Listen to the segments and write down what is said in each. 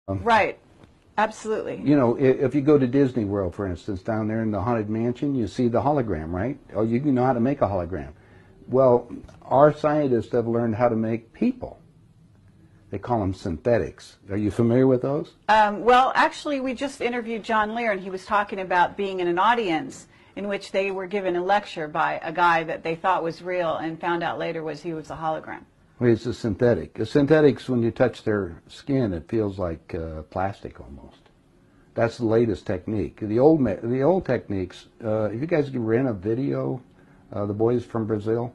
Right. Absolutely. You know, if you go to Disney World, for instance, down there in the Haunted Mansion, you see the hologram, right? Oh, you know how to make a hologram. Well, our scientists have learned how to make people. They call them synthetics. Are you familiar with those? Well, actually, we just interviewed John Lear, and he was talking about being in an audience in which they were given a lecture by a guy that they thought was real and found out later he was a hologram. Well, it's a synthetic. The synthetics, when you touch their skin, it feels like plastic almost. That's the latest technique. The old techniques, if you guys can rent a video, The Boys from Brazil,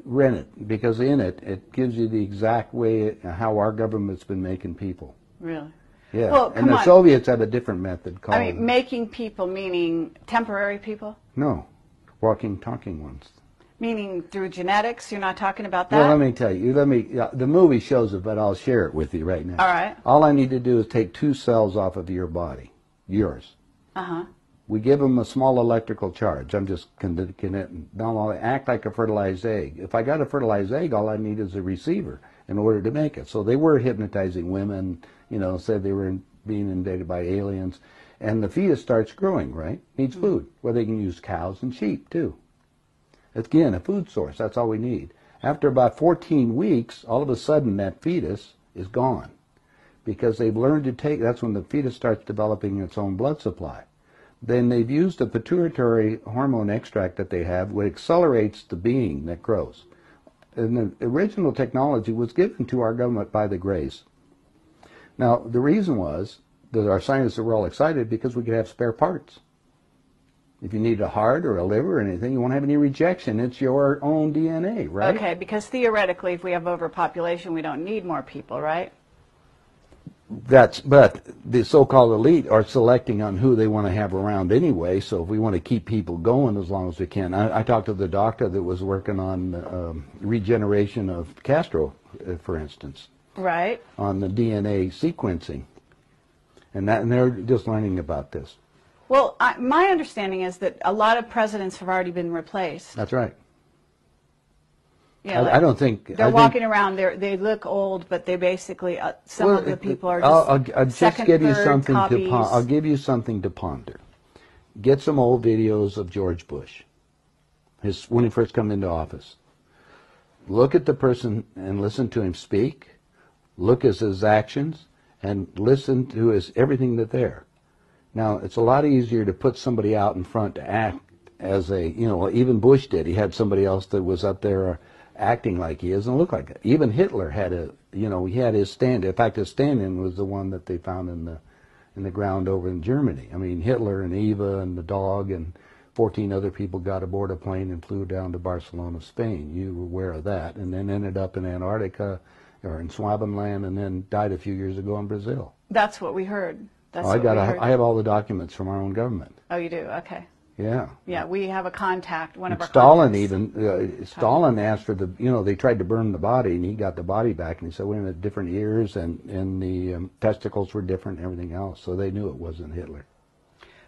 rent it, because in it, it gives you the exact way how our government's been making people. Really? Yeah. Well, and the Soviets have a different method called... I mean, making people meaning temporary people? No. Walking, talking ones. Meaning through genetics? You're not talking about that? Well, let me tell you. The movie shows it, but I'll share it with you right now. All right. All I need to do is take 2 cells off of your body. Yours. Uh-huh. We give them a small electrical charge. I'm just connecting. They'll act like a fertilized egg. If I got a fertilized egg, all I need is a receiver in order to make it. So they were hypnotizing women, you know, said they were being invaded by aliens. And the fetus starts growing, right? Needs food. Well, they can use cows and sheep, too. Again, a food source. That's all we need. After about 14 weeks, all of a sudden that fetus is gone. Because they've learned to take, that's when the fetus starts developing its own blood supply. Then they've used a pituitary hormone extract that they have, which accelerates the being that grows. And the original technology was given to our government by the Greys. Now, the reason was that our scientists were all excited because we could have spare parts. If you need a heart or a liver or anything, you won't have any rejection. It's your own DNA, right? Okay, because theoretically, if we have overpopulation, we don't need more people, right? But the so-called elite are selecting on who they want to have around anyway, so if we want to keep people going as long as we can. I talked to the doctor that was working on regeneration of Castro, for instance. Right. On the DNA sequencing. And they're just learning about this. Well, my understanding is that a lot of presidents have already been replaced. That's right. Yeah, I don't think... They're walking around, they look old, but they basically, some of the people are just I'll just give you something copies. I'll give you something to ponder. Get some old videos of George Bush, when he first came into office. Look at the person and listen to him speak. Look at his actions and listen to everything that's there. Now, it's a lot easier to put somebody out in front to act as even Bush did. He had somebody else that was up there acting like he is and look like it. Even Hitler had he had his stand. In fact, his stand-in was the one that they found in the ground over in Germany. I mean, Hitler and Eva and the dog and 14 other people got aboard a plane and flew down to Barcelona, Spain. You were aware of that. And then ended up in Antarctica or in Swabenland and then died a few years ago in Brazil. That's what we heard. That's I have all the documents from our own government. Oh, you do? Okay. Yeah. Yeah, we have a contact, one of our Stalin contacts. Stalin asked for they tried to burn the body, and he got the body back, and he said, wait a minute, different ears, and the testicles were different and everything else, so they knew it wasn't Hitler.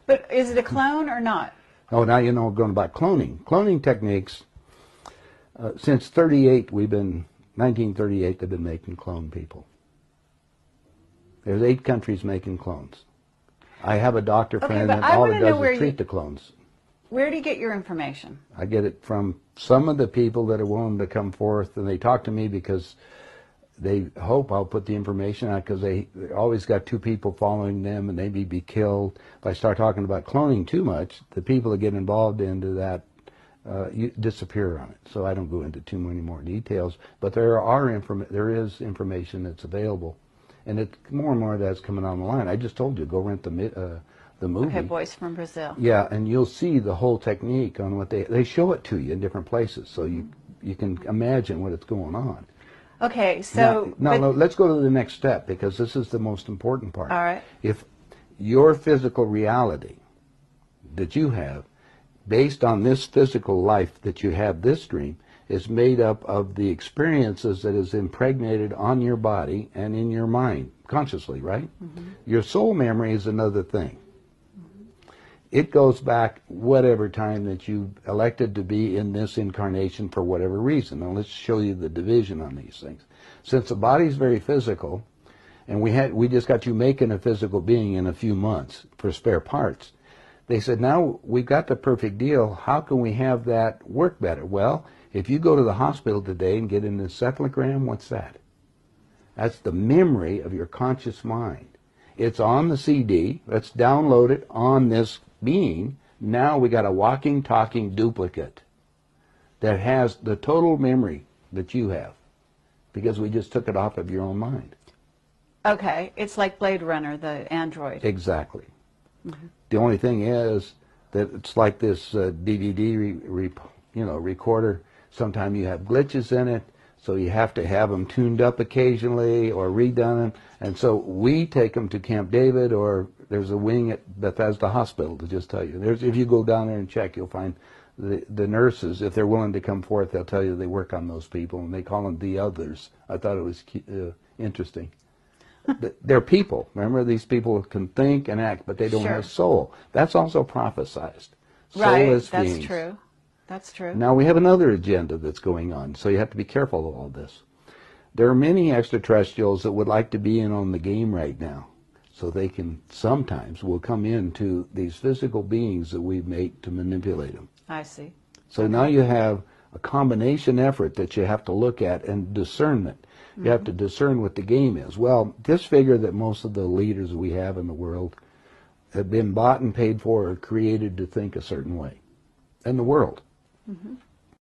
But is it a clone or not? Oh, now you know we're going about cloning. Cloning techniques, since 1938, they've been making clone people. There's 8 countries making clones. I have a doctor friend that all it does is treat the clones. Where do you get your information? I get it from some of the people that are willing to come forth, and they talk to me because they hope I'll put the information out, because they always got 2 people following them, and they may be killed. If I start talking about cloning too much, the people that get involved into that disappear on it. So I don't go into too many more details, but there is information that's available. And more and more of that's coming on the line. I just told you, go rent the movie. Okay, Boys from Brazil. Yeah, and you'll see the whole technique on what they show it to you in different places, so you can imagine what it's going on. Okay, so... Now let's go to the next step, because this is the most important part. All right. If your physical reality that you have, based on this physical life that you have, this dream, is made up of the experiences that is impregnated on your body and in your mind, consciously, right? Mm-hmm. Your soul memory is another thing. Mm-hmm. It goes back whatever time that you elected to be in this incarnation for whatever reason. Now let's show you the division on these things. Since the body is very physical, and we just got you making a physical being in a few months for spare parts. They said, now we've got the perfect deal. How can we have that work better? Well, if you go to the hospital today and get an encephalogram, what's that? That's the memory of your conscious mind. It's on the CD. Let's download it on this being. Now we got a walking, talking duplicate that has the total memory that you have, because we just took it off of your own mind. Okay, it's like Blade Runner, the android. Exactly. Mm-hmm. The only thing is that it's like this DVD recorder. Sometimes you have glitches in it, so you have to have them tuned up occasionally or redone. And so we take them to Camp David, or there's a wing at Bethesda Hospital, to just tell you. If you go down there and check, you'll find the nurses, if they're willing to come forth, they'll tell you they work on those people, and they call them the others. I thought it was interesting. They're people. Remember, these people can think and act, but they don't have soul. That's also prophesized. Soulless Right, beings. that's true. That's true. Now we have another agenda that's going on, so you have to be careful of all this. There are many extraterrestrials that would like to be in on the game right now, so they can sometimes will come into these physical beings that we make to manipulate them. I see. So now you have a combination effort that you have to look at, and discernment. You have to discern what the game is. Well, just figure that most of the leaders we have in the world have been bought and paid for or created to think a certain way. In the world. Mm-hmm.